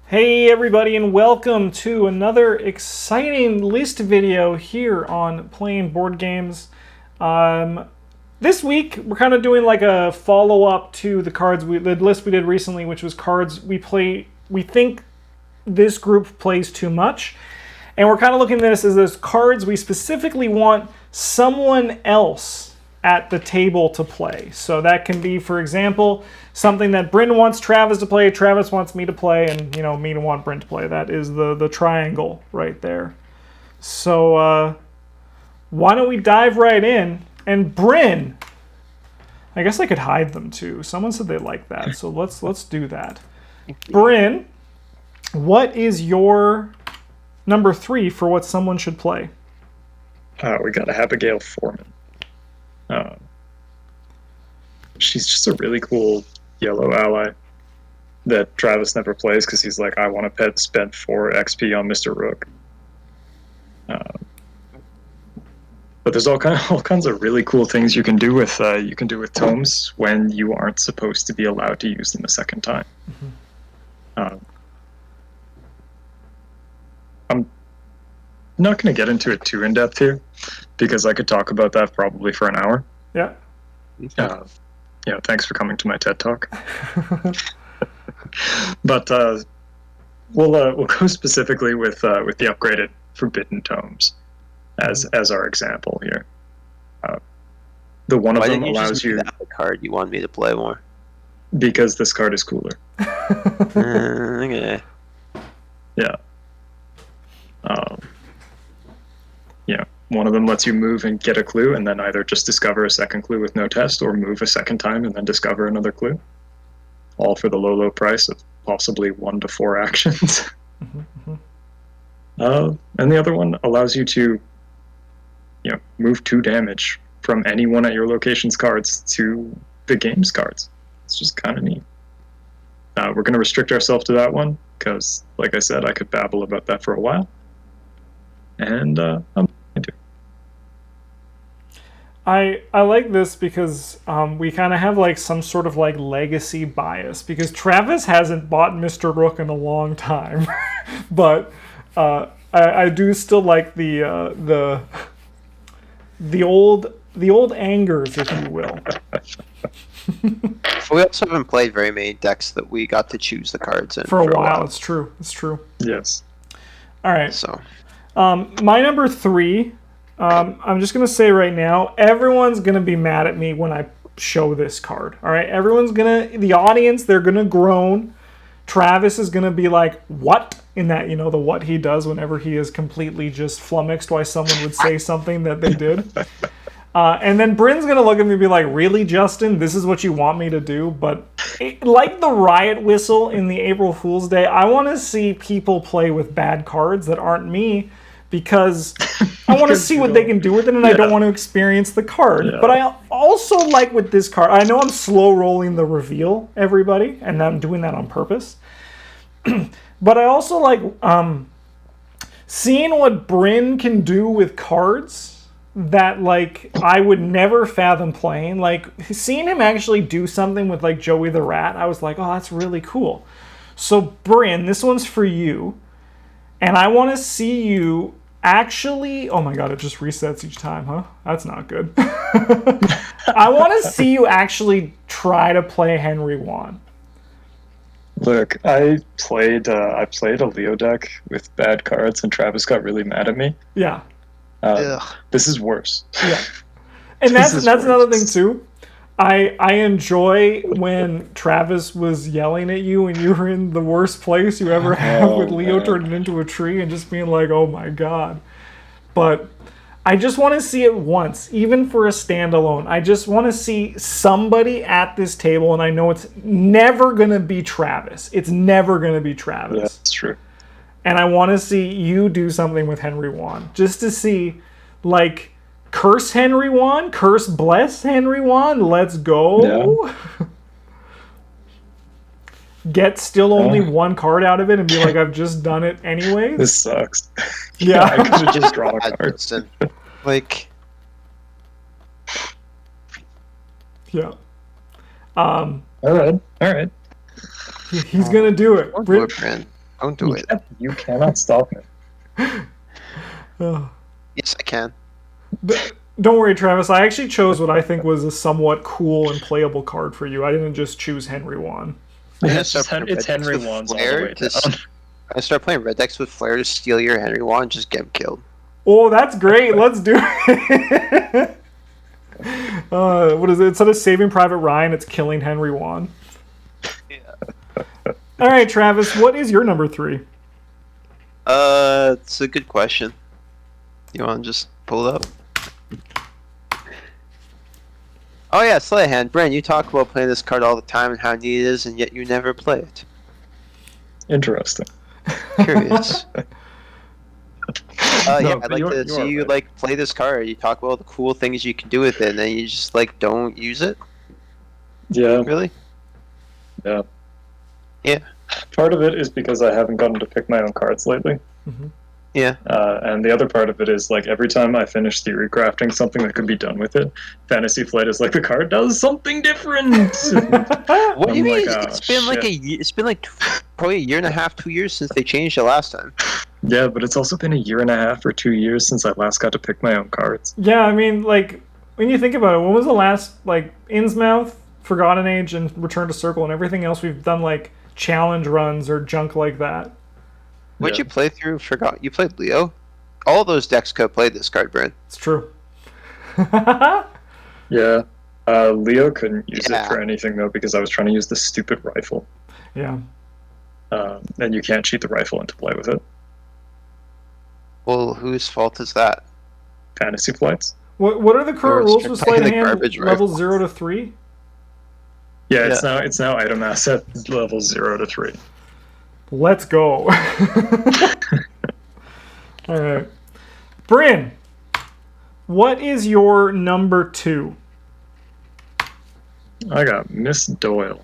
Hey everybody, and welcome to another exciting list video here on Playing Board Games. This week we're kind of doing like a follow-up to the list we did recently, which was cards we think this group plays too much. And we're kind of looking at this as those cards we specifically want someone else at the table to play. So that can be, for example, something that Bryn wants Travis to play, Travis wants me to play, and me to want Bryn to play. That is the triangle right there. So why don't we dive right in? And Bryn, I guess I could hide them too. Someone said they like that, so let's do that. Bryn, what is your number 3 for what someone should play? We got Abigail Foreman. She's just a really cool yellow ally that Travis never plays because he's like, I want to spend 4 XP on Mr. Rook. But there's all kinds of really cool things you can do with tomes when you aren't supposed to be allowed to use them a second time. Mm-hmm. I'm not going to get into it too in depth here because I could talk about that probably for an hour. Yeah. Thanks for coming to my TED Talk. But we'll go specifically with the upgraded Forbidden Tomes as our example here. The one of them allows you. That card you want me to play more? Because this card is cooler. Okay. Yeah. One of them lets you move and get a clue, and then either just discover a second clue with no test, or move a second time and then discover another clue. All for the low price of possibly 1 to 4 actions. Mm-hmm. And the other one allows you to, move 2 damage from any one at your location's cards to the game's cards. It's just kind of neat. We're going to restrict ourselves to that one because, like I said, I could babble about that for a while. And I'm going to. I like this because we kind of have like some sort of like legacy bias because Travis hasn't bought Mr. Rook in a long time, but I do still like the old angers, if you will. We also haven't played very many decks that we got to choose the cards in for a while. It's true. Yes. All right. So, my number 3. I'm just going to say right now, everyone's going to be mad at me when I show this card. All right? The audience, they're going to groan. Travis is going to be like, what? In that, the what he does whenever he is completely just flummoxed why someone would say something that they did. And then Bryn's going to look at me and be like, really, Justin? This is what you want me to do? But like the riot whistle in the April Fool's Day, I want to see people play with bad cards that aren't me, because I want to see what they can do with it, and I don't want to experience the card. Yeah. But I also like with this card, I know I'm slow rolling the reveal, everybody, and I'm doing that on purpose. But I also like seeing what Bryn can do with cards that like I would never fathom playing. Like seeing him actually do something with like Joey the Rat, I was like, oh, that's really cool. So Bryn, this one's for you. And I want to see you actually... Oh my god, it just resets each time, huh? That's not good. I want to see you actually try to play Henry Wan. Look, I played a Leo deck with bad cards, and Travis got really mad at me. Yeah. This is worse. Yeah. And that's another thing, too. I enjoy when Travis was yelling at you and you were in the worst place you ever have with Leo turning into a tree and just being like, oh my god. But I just want to see it once, even for a standalone. I just want to see somebody at this table, and I know it's never going to be Travis. It's never going to be Travis. Yeah, that's true. And I want to see you do something with Henry Wan, just to see, like... Curse Henry Wan, curse bless Henry Wan, let's go. Yeah. Get still only 1 card out of it and be like, I've just done it anyways. This sucks. Yeah. I could have just drawn a card. Like, yeah. All right. He's gonna do it. Don't do it. You cannot stop me. Oh. Yes, I can. Don't worry, Travis. I actually chose what I think was a somewhat cool and playable card for you. I didn't just choose Henry Wan. Yeah, it's Henry Wan's all the way down. I start playing red decks with Flare to steal your Henry Wan and just get him killed. Oh, that's great. Let's do it. What is it? Instead of saving Private Ryan, it's killing Henry Wan. Yeah. All right, Travis, what is your number 3? It's a good question. You want to just pull it up? Oh yeah, Sleight of Hand. Bryn, you talk about playing this card all the time and how neat it is, and yet you never play it. Interesting. Curious. No, yeah, I'd like you to are see you right. like play this card. You talk about all the cool things you can do with it, and then you just like don't use it. Yeah. Really? Yeah. Yeah. Part of it is because I haven't gotten to pick my own cards lately. Mm-hmm. Yeah. And the other part of it is like every time I finish theory crafting something that could be done with it, Fantasy Flight is like the card does something different. What do you I'm mean? like, It's been like it's been like probably a year and a half, 2 years since they changed it last time. Yeah, but it's also been a year and a half or 2 years since I last got to pick my own cards. Yeah, I mean, like, when you think about it, when was the last, like, Innsmouth, Forgotten Age, and Return to Circle, and everything else we've done, like, challenge runs or junk like that? What'd you play through? Forgot. You played Leo? All those decks could have played this card, Bryn. It's true. Yeah. Leo couldn't use Yeah. it for anything, though, because I was trying to use the stupid rifle. Yeah. And you can't cheat the rifle into play with it. Well, whose fault is that? Fantasy Flights. What are the current Or rules with playing Sleight of the Hand? garbage Level rifle. 0 to 3? Yeah, it's now item asset level 0 to 3. Let's go. All right. Bryn, what is your number 2? I got Miss Doyle.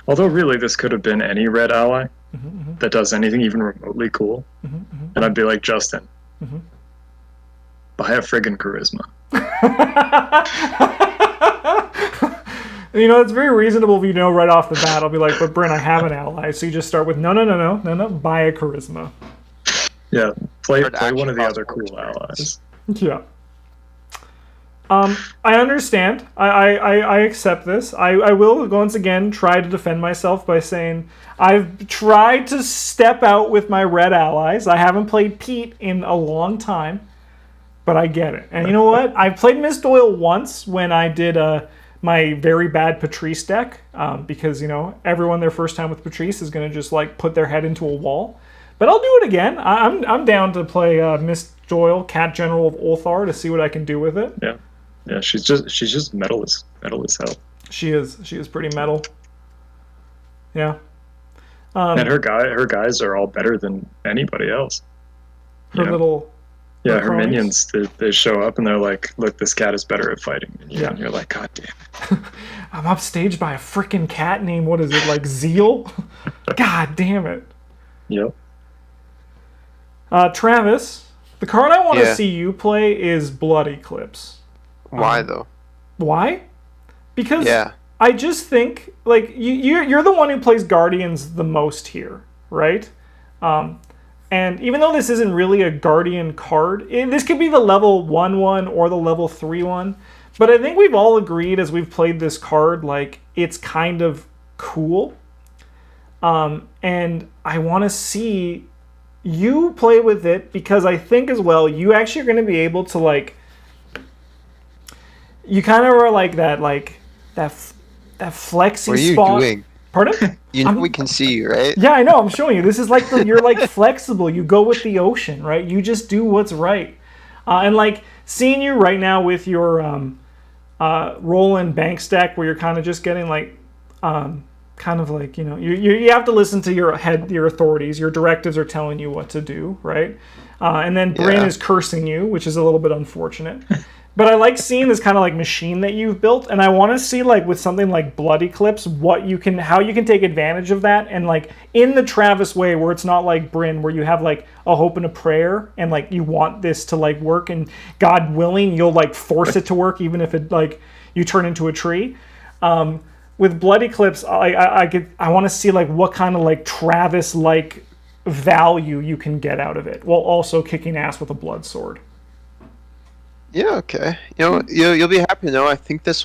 Although really this could have been any red ally that does anything even remotely cool. And I'd be like, Justin, buy a friggin' charisma. You know, it's very reasonable if you know right off the bat. I'll be like, but Bryn, I have an ally. So you just start with, no, buy a charisma. Yeah, play Action one of the costs other more cool allies. Yeah. I understand. I accept this. I will once again try to defend myself by saying I've tried to step out with my red allies. I haven't played Pete in a long time, but I get it. And you know what? I played Miss Doyle once when I did my very bad Patrice deck because, you know, everyone their first time with Patrice is going to just like put their head into a wall. But I'll do it again. I'm down to play Miss Doyle, Cat General of Ulthar, to see what I can do with it. Yeah, she's just metal as hell. She is pretty metal. Yeah. And her guys are all better than anybody else. Her little. Yeah, her her cronies. minions, they show up and they're like, look, this cat is better at fighting than you. Yeah. And you're like, God damn it. I'm upstaged by a freaking cat named, what is it, like Zeal? God damn it. Yep. Travis, the card I want to Yeah. see you play is Blood Eclipse. Why though? Why? Because Yeah. I just think, like, you're the one who plays Guardians the most here, right? And even though this isn't really a Guardian card, this could be the level 1/1 or the level 3/1. But I think we've all agreed as we've played this card, like, it's kind of cool. And I want to see you play with it because I think as well, you actually are going to be able to, like, you kind of are like that flexy What are you spot. doing? Pardon? You know we can see you, right? Yeah, I know. I'm showing you. This is like you're like flexible. You go with the ocean, right? You just do what's right. And like seeing you right now with your Roland Banks deck, where you're kind of just getting like, kind of like, you know, you have to listen to your authorities. Your directives are telling you what to do, right? And then Bryn Yeah. is cursing you, which is a little bit unfortunate. But I like seeing this kind of like machine that you've built, and I want to see like with something like Blood Eclipse, how you can take advantage of that, and like in the Travis way, where it's not like Bryn, where you have like a hope and a prayer, and like you want this to like work, and God willing, you'll like force it to work, even if it like you turn into a tree. With Blood Eclipse, I want to see like what kind of like Travis like value you can get out of it while also kicking ass with a blood sword. Yeah, okay. You'll be happy to know. I think this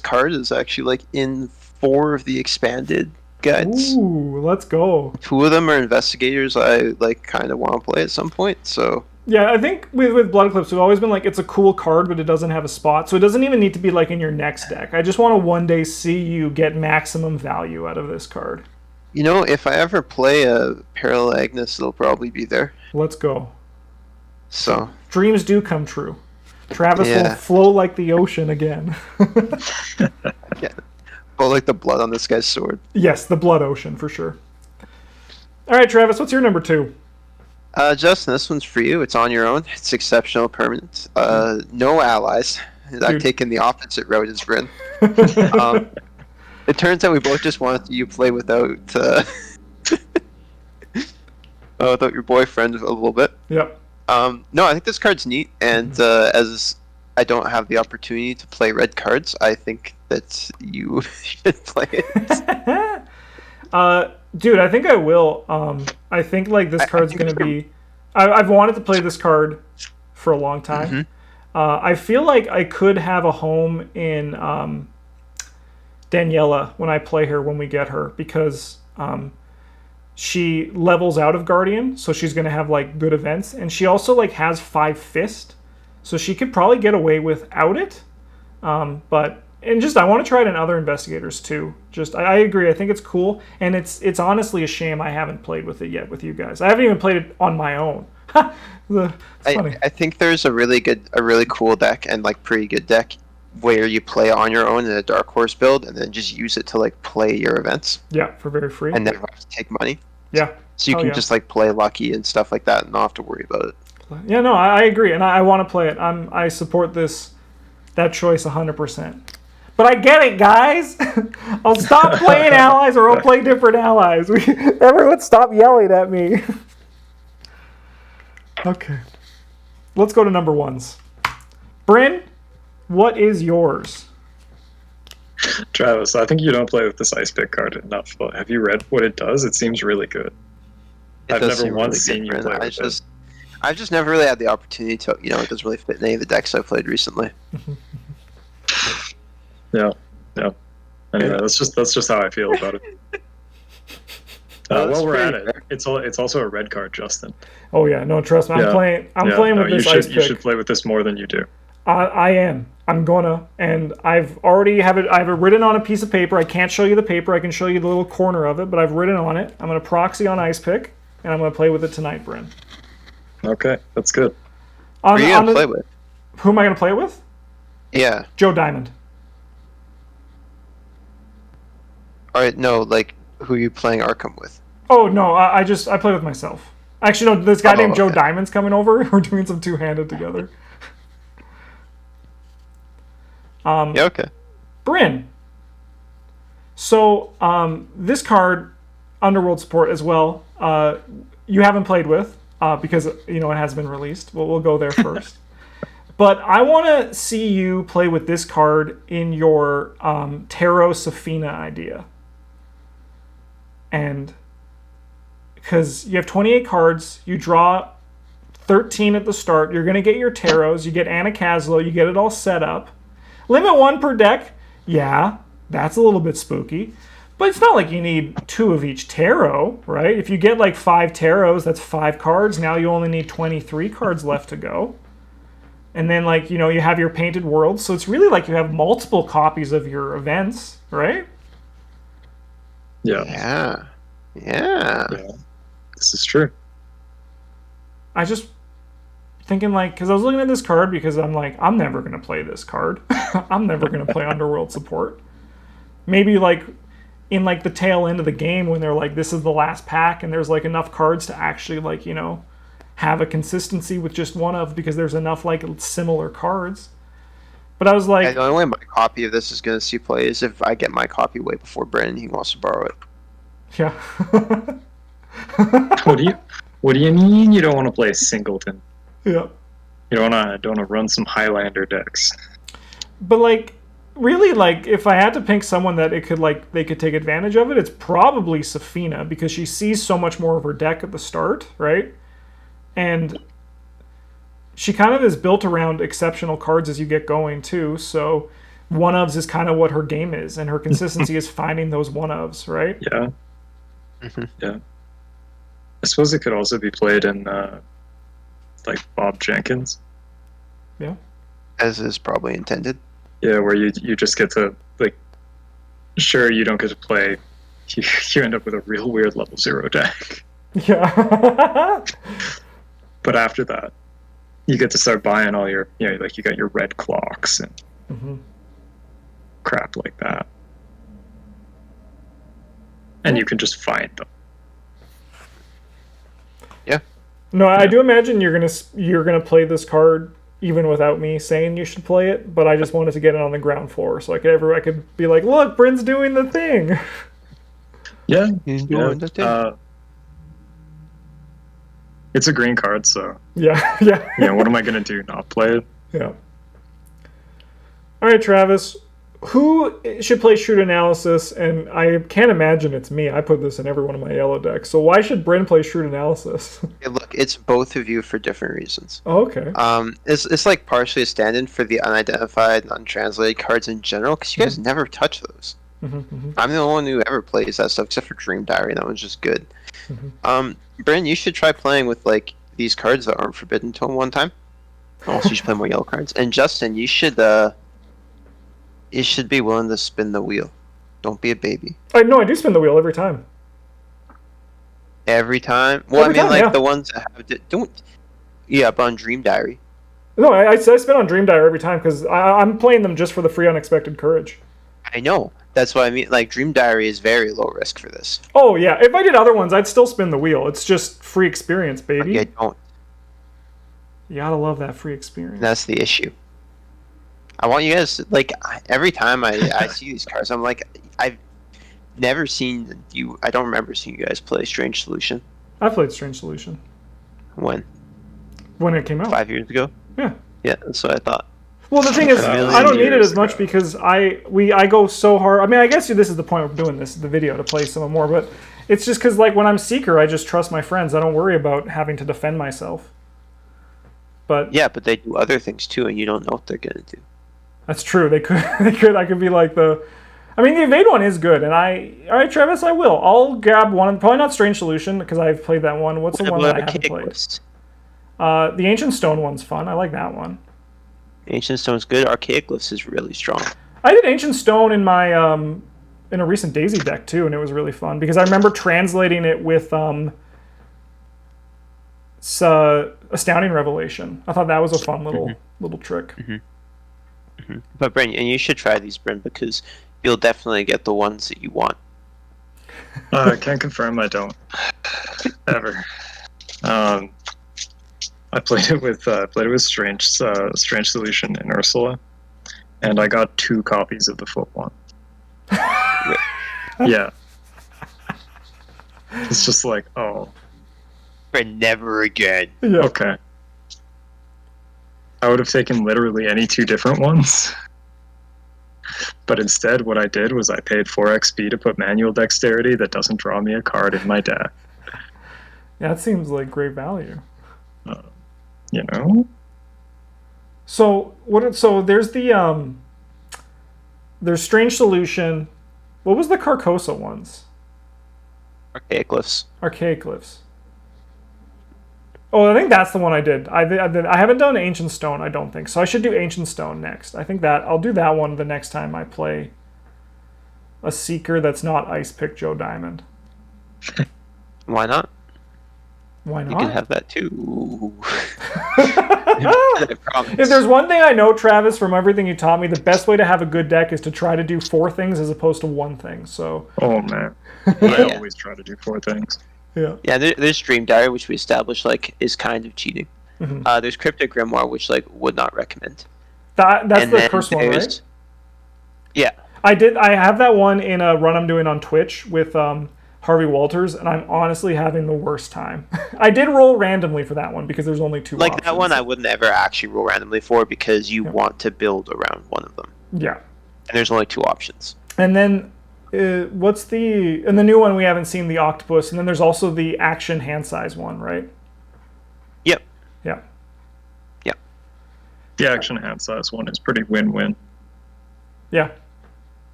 card is actually like in 4 of the expanded guides. Ooh, let's go. 2 of them are investigators. I like kind of want to play at some point. So Yeah, I think with Blood Eclipse, we've always been like, it's a cool card, but it doesn't have a spot, so it doesn't even need to be like in your next deck. I just want to one day see you get maximum value out of this card. if I ever play a Parallel Agnes, it'll probably be there. Let's go. So Dreams do come true. Travis will flow like the ocean again. yeah. Oh, like the blood on this guy's sword. Yes, the blood ocean for sure. All right, Travis, what's your number 2? Justin, this one's for you. It's on your own. It's exceptional permanent. No allies. I've taken the opposite road as Bryn. It turns out we both just wanted you to play without without your boyfriend a little bit. Yep. No, I think this card's neat, and as I don't have the opportunity to play red cards, I think that you should play it. Dude, I think I will. I think like this card's going to be... I've wanted to play this card for a long time. Mm-hmm. I feel like I could have a home in Daniela when I play her, when we get her, because she levels out of Guardian, so she's going to have like good events, and she also like has 5 Fist, so she could probably get away without it. But I want to try it in other investigators too. I agree. I think it's cool, and it's honestly a shame I haven't played with it yet with you guys. I haven't even played it on my own. Funny. I think there's a really cool deck and like pretty good deck where you play on your own in a Dark Horse build and then just use it to like play your events. Yeah, for very free. And never have to take money. Yeah. So you can just like play lucky and stuff like that and not have to worry about it. Yeah, no, I agree, and I want to play it. I support that choice 100%. But I get it, guys. I'll stop playing allies, or I'll play different allies. Everyone, stop yelling at me. Okay, let's go to number 1s. Bryn, what is yours? Travis, I think you don't play with this Ice Pick card enough. But have you read what it does? It seems really good. I've never once seen you play with it. I've just never really had the opportunity to. It doesn't really fit in any of the decks I've played recently. Yeah. Anyway, that's just how I feel about it. While we're at it, it's also a red card, Justin. Oh yeah, no, trust me. I'm playing with this Ice Pick. You should play with this more than you do. I am. I'm gonna, and I've already have it written on a piece of paper. I can't show you the paper. I can show you the little corner of it, but I've written on it. I'm gonna proxy on Ice Pick, and I'm gonna play with it tonight, Bryn. Okay, that's good. Who are you gonna play with? Who am I gonna play with? Yeah. Joe Diamond. All right, no, like who are you playing ARKHAM with? Oh no, I play with myself. Actually, no, this guy named Joe Diamond's coming over. We're doing some two-handed together. Yeah, okay. Bryn. So, this card, Underworld Support as well, you haven't played with, because, it has been released. We'll go there first. But I want to see you play with this card in your Tarot Safina idea. And because you have 28 cards, you draw 13 at the start, you're going to get your Tarots, you get Anna Caslow, you get it all set up. Limit 1 per deck, yeah, that's a little bit spooky. But it's not like you need 2 of each tarot, right? If you get like 5 tarots, that's 5 cards. Now you only need 23 cards left to go. And then you have your painted worlds. So it's really like you have multiple copies of your events, right? Yeah. Yeah. This is true. I just thinking because I was looking at this card because I'm like, I'm never going to play this card. I'm never going to play Underworld Support. Maybe in the tail end of the game when they're like, this is the last pack and there's enough cards to actually have a consistency with just one of, because there's enough similar cards. But I was like, the only way my copy of this is going to see play is if I get my copy way before Bryn. He wants to borrow it. Yeah. What do you mean you don't want to play Singleton? Yeah. You don't want to run some Highlander decks. But really, like, if I had to pick someone that they could take advantage of it, it's probably Safina, because she sees so much more of her deck at the start, right? And she kind of is built around exceptional cards as you get going too. So one-ofs is kind of what her game is, and her consistency is finding those one-ofs, right? Yeah. Yeah. I suppose it could also be played in like Bob Jenkins. Yeah. As is probably intended. Yeah, where you just get to, like, sure, you don't get to play, you end up with a real weird level 0 deck. Yeah. But after that, you get to start buying all your, like, you got your red clocks and crap like that. And you can just find them. Yeah. No, I do imagine you're gonna play this card even without me saying you should play it, but I just wanted to get it on the ground floor so I could be like, look, Bryn's doing the thing. Yeah. He's doing the thing. It's a green card, so Yeah. what am I gonna do? Not play it? Yeah. All right, Travis. Who should play Shrewd Analysis? And I can't imagine it's me. I put this in every one of my yellow decks. So why should Bryn play Shrewd Analysis? Hey, look, it's both of you for different reasons. Oh, okay. It's like partially a stand-in for the unidentified, untranslated cards in general, because you guys never touch those. I'm the only one who ever plays that stuff, except for Dream Diary. That one's just good. Bryn, you should try playing with like these cards that aren't forbidden until one time. Also, you should play more yellow cards. And Justin, you should be willing to spin the wheel. Don't be a baby. I do spin the wheel every time. Every time? Well, Every I mean, time, like the ones that have don't. Yeah, but on Dream Diary. No, I spin on Dream Diary every time because I'm playing them just for the free unexpected courage. I know. That's what I mean. Like, Dream Diary is very low risk for this. Oh, yeah. If I did other ones, I'd still spin the wheel. It's just free experience, baby. I don't. You gotta love that free experience. That's the issue. I want you guys, like, every time I see these cards, I'm like, I've never seen you. I don't remember seeing you guys play Strange Solution. I played Strange Solution. When? When it came out. 5 years ago? Yeah. Yeah, that's what I thought. Well, the thing is, I don't need it as much ago. because I go so hard. I mean, I guess this is the point of doing the video, to play some more, but it's just because, like, when I'm Seeker, I just trust my friends. I don't worry about having to defend myself. But yeah, but they do other things too, and you don't know what they're gonna do. That's true. They could. I could be like the. I mean, the evade one is good, and all right, Travis, I will. I'll grab one. Probably not Strange Solution because I've played that one. What's the one that I haven't played? The Ancient Stone one's fun. I like that one. Ancient Stone's good. Archaic Glyphs is really strong. I did Ancient Stone in my in a recent Daisy deck too, and it was really fun because I remember translating it with Astounding Revelation. I thought that was a fun little trick. But Bryn, and you should try these, Bryn, because you'll definitely get the ones that you want. I can't confirm I don't. Ever. I played it with Strange Solution and Ursula, and I got 2 copies of the foot one. Yeah. It's just like, oh. Bryn, never again. Yeah. Okay. I would have taken literally any 2 different ones. But instead, what I did was I paid 4 XP to put manual dexterity that doesn't draw me a card in my deck. Yeah, that seems like great value. You know? So there's there's Strange Solution. What was the Carcosa ones? Archaic Glyphs. Archaic Glyphs. Oh, I think that's the one I did. I haven't done Ancient Stone, I don't think. So I should do Ancient Stone next. I think I'll do that one the next time I play a Seeker that's not Ice Pick Joe Diamond. Why not? Why not? You can have that too. If there's one thing I know, Travis, from everything you taught me, the best way to have a good deck is to try to do 4 things as opposed to 1 thing. So. Oh man, I always try to do 4 things. Yeah. Yeah, there's Dream Diary, which we established like is kind of cheating. There's Cryptic Grimoire, which like would not recommend. That's the curse one, right? Yeah. I have that one in a run I'm doing on Twitch with Harvey Walters, and I'm honestly having the worst time. I did roll randomly for that one because there's only 2 like options. That one I would never actually roll randomly for because you want to build around one of them. Yeah. And there's only 2 options. And then what's the new one we haven't seen, the octopus, and then there's also the action hand size one, right? Yep. Yeah. Yep. The action hand size one is pretty win-win. Yeah.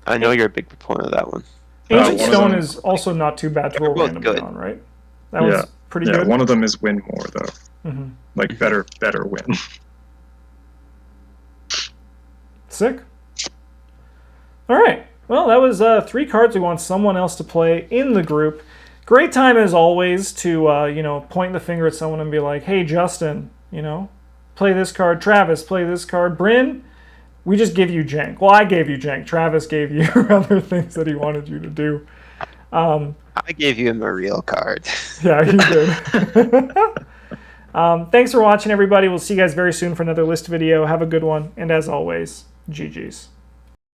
I know you're a big proponent of that one. Ancient one of Stone them- is also not too bad to roll both randomly good. on, right? That was pretty Yeah, good. one of them is win more though. Mhm. Like better win. Sick. All right. Well, that was 3 cards we want someone else to play in the group. Great time as always to point the finger at someone and be like, "Hey, Justin, play this card. Travis, play this card. Bryn, we just give you jank." Well, I gave you jank. Travis gave you other things that he wanted you to do. I gave you a real card. Yeah, you did. Thanks for watching, everybody. We'll see you guys very soon for another list video. Have a good one. And as always, GG's.